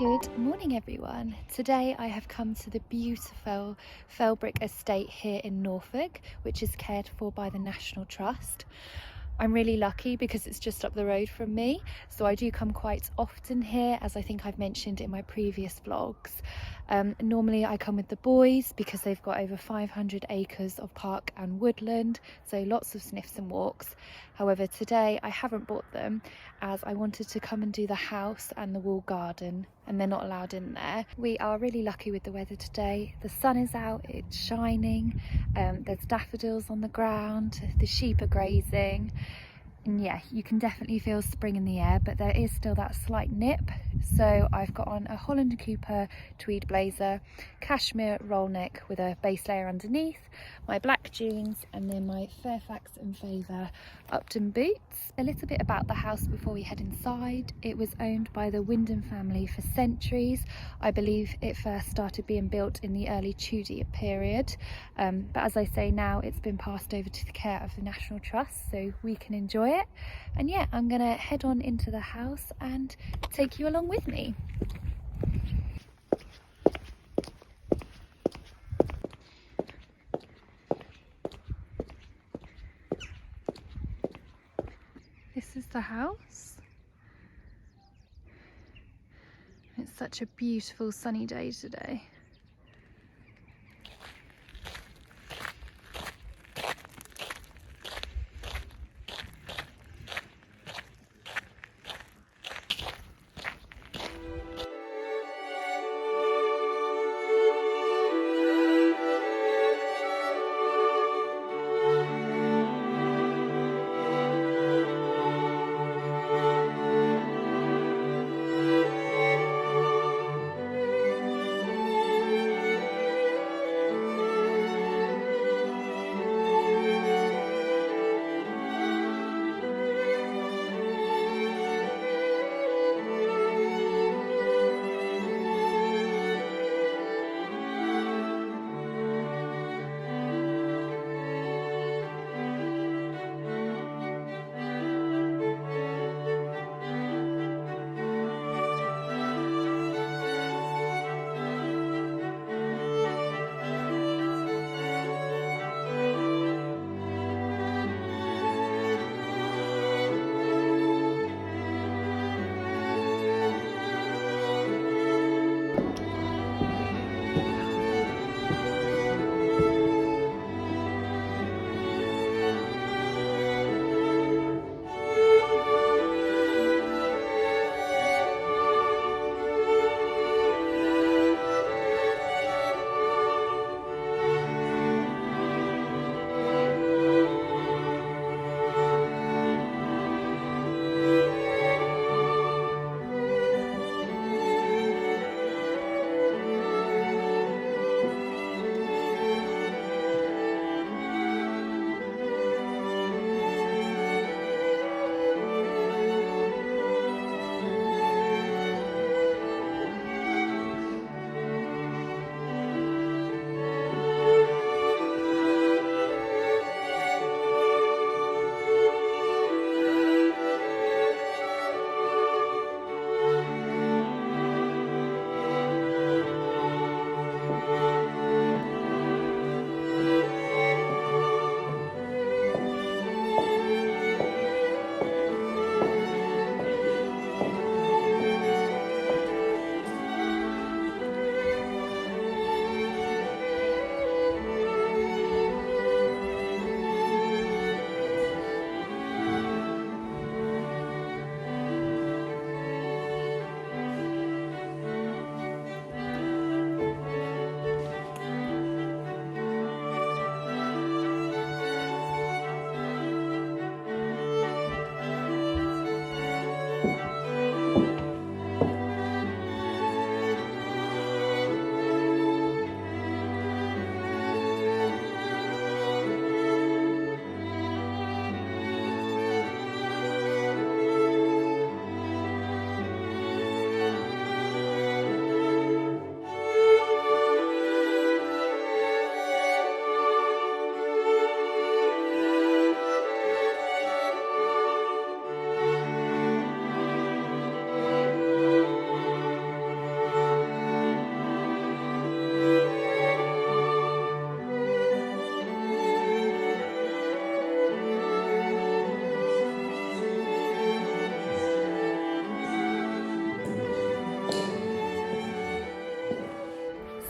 Good morning everyone. Today I have come to the beautiful Felbrigg Estate here in Norfolk, which is cared for by the National Trust. I'm really lucky because it's just up the road from me, so I do come quite often here, as I think I've mentioned in my previous vlogs. Normally I come with the boys because they've got over 500 acres of park and woodland, so lots of sniffs and walks. However, today I haven't brought them as I wanted to come and do the house and the wall garden, and they're not allowed in there. We are really lucky with the weather today. The sun is out, it's shining, there's daffodils on the ground, the sheep are grazing. And yeah, you can definitely feel spring in the air, but there is still that slight nip. So I've got on a Holland Cooper tweed blazer, cashmere roll neck with a base layer underneath, my black jeans, and then my Fairfax and Favour Upton boots. A little bit about the house before we head inside. It was owned by the Wyndham family for centuries. I believe it first started being built in the early Tudor period. But as I say, now it's been passed over to the care of the National Trust, so we can enjoy it. And yeah, I'm gonna head on into the house and take you along with me. This is the house. It's such a beautiful sunny day today.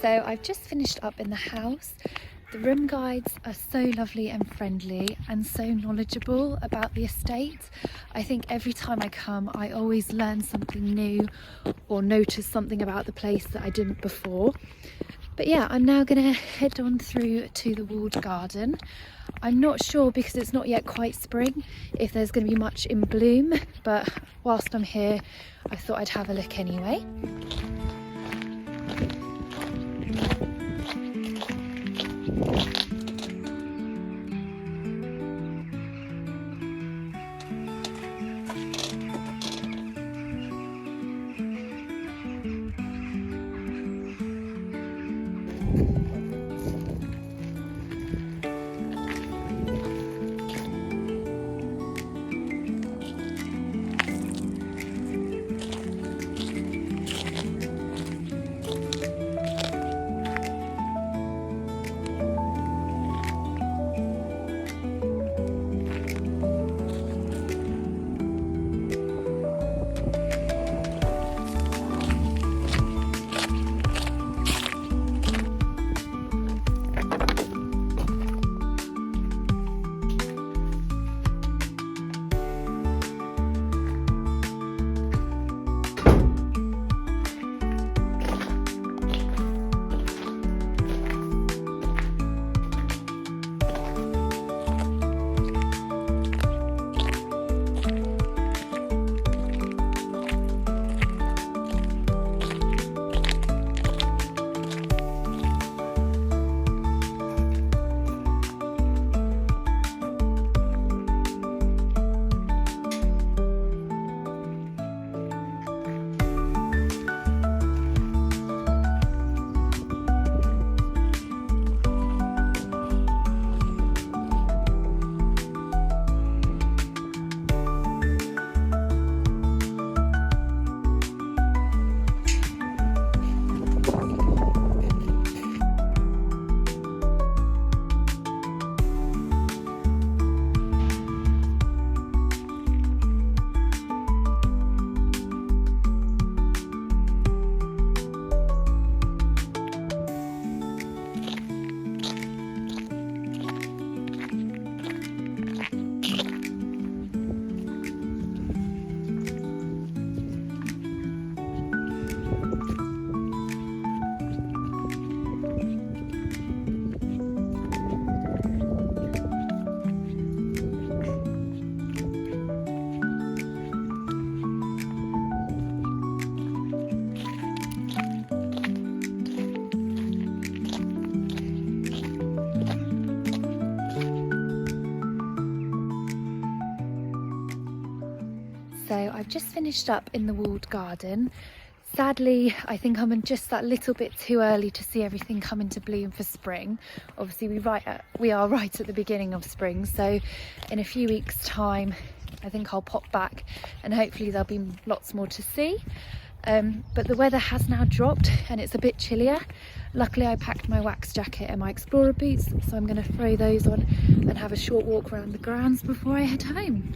So I've just finished up in the house. The room guides are so lovely and friendly and so knowledgeable about the estate. I think every time I come, I always learn something new or notice something about the place that I didn't before. But yeah, I'm now gonna head on through to the walled garden. I'm not sure, because it's not yet quite spring, if there's gonna be much in bloom, but whilst I'm here, I thought I'd have a look anyway. So I've just finished up in the walled garden. Sadly, I think I'm just that little bit too early to see everything come into bloom for spring. Obviously we are right at the beginning of spring, so in a few weeks time I think I'll pop back and hopefully there'll be lots more to see. But the weather has now dropped and it's a bit chillier. Luckily I packed my wax jacket and my explorer boots, so I'm going to throw those on and have a short walk around the grounds before I head home.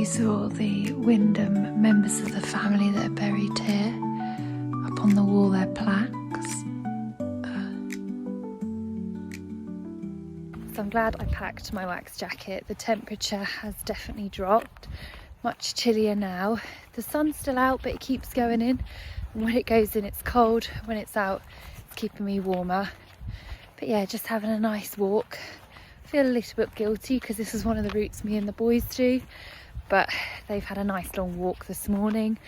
These are all the Wyndham members of the family that are buried here. Up on the wall, their plaques. So I'm glad I packed my wax jacket. The temperature has definitely dropped. Much chillier now. The sun's still out, but it keeps going in. And when it goes in, it's cold. When it's out, it's keeping me warmer. But yeah, just having a nice walk. I feel a little bit guilty because this is one of the routes me and the boys do. But they've had a nice long walk this morning.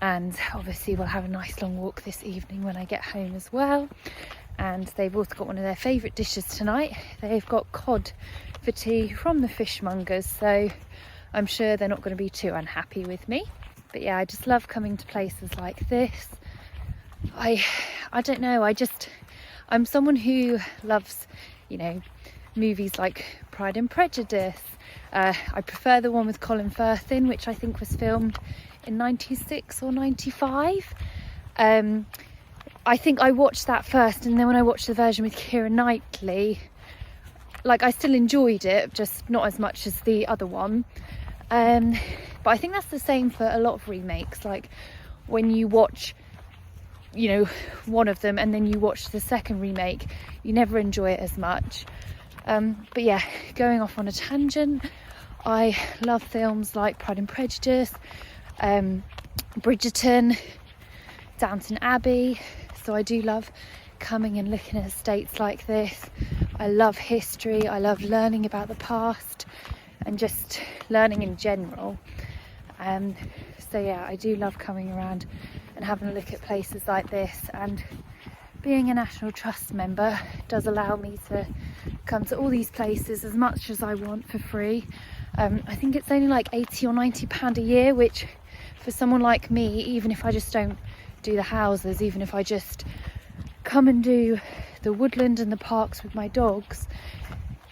And obviously we'll have a nice long walk this evening when I get home as well. And they've also got one of their favourite dishes tonight. They've got cod for tea from the fishmongers. So I'm sure they're not going to be too unhappy with me. But yeah, I just love coming to places like this. I don't know, I'm someone who loves, you know, movies like Pride and Prejudice. I prefer the one with Colin Firth in, which I think was filmed in 96 or 95. I think I watched that first, and then when I watched the version with Keira Knightley, like, I still enjoyed it, just not as much as the other one. But I think that's the same for a lot of remakes. Like, when you watch, you know, one of them and then you watch the second remake, you never enjoy it as much. But yeah, going off on a tangent, I love films like Pride and Prejudice, Bridgerton, Downton Abbey. So I do love coming and looking at estates like this. I love history, I love learning about the past and just learning in general. So yeah, I do love coming around and having a look at places like this, and being a National Trust member does allow me to come to all these places as much as I want for free. I think it's only like £80 or £90 a year, which for someone like me, even if I just don't do the houses, even if I just come and do the woodland and the parks with my dogs,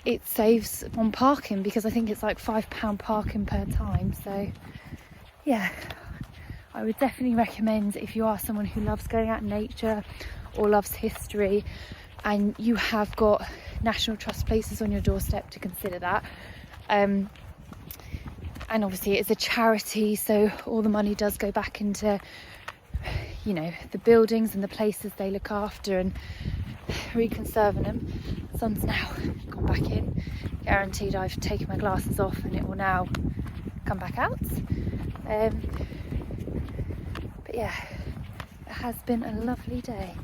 it saves on parking, because I think it's like £5 parking per time. So yeah, I would definitely recommend, if you are someone who loves going out in nature or loves history and you have got National Trust places on your doorstep, to consider that. And obviously it's a charity, so all the money does go back into, you know, the buildings and the places they look after and reconserving them. The sun's now gone back in. Guaranteed I've taken my glasses off and it will now come back out. But yeah, it has been a lovely day.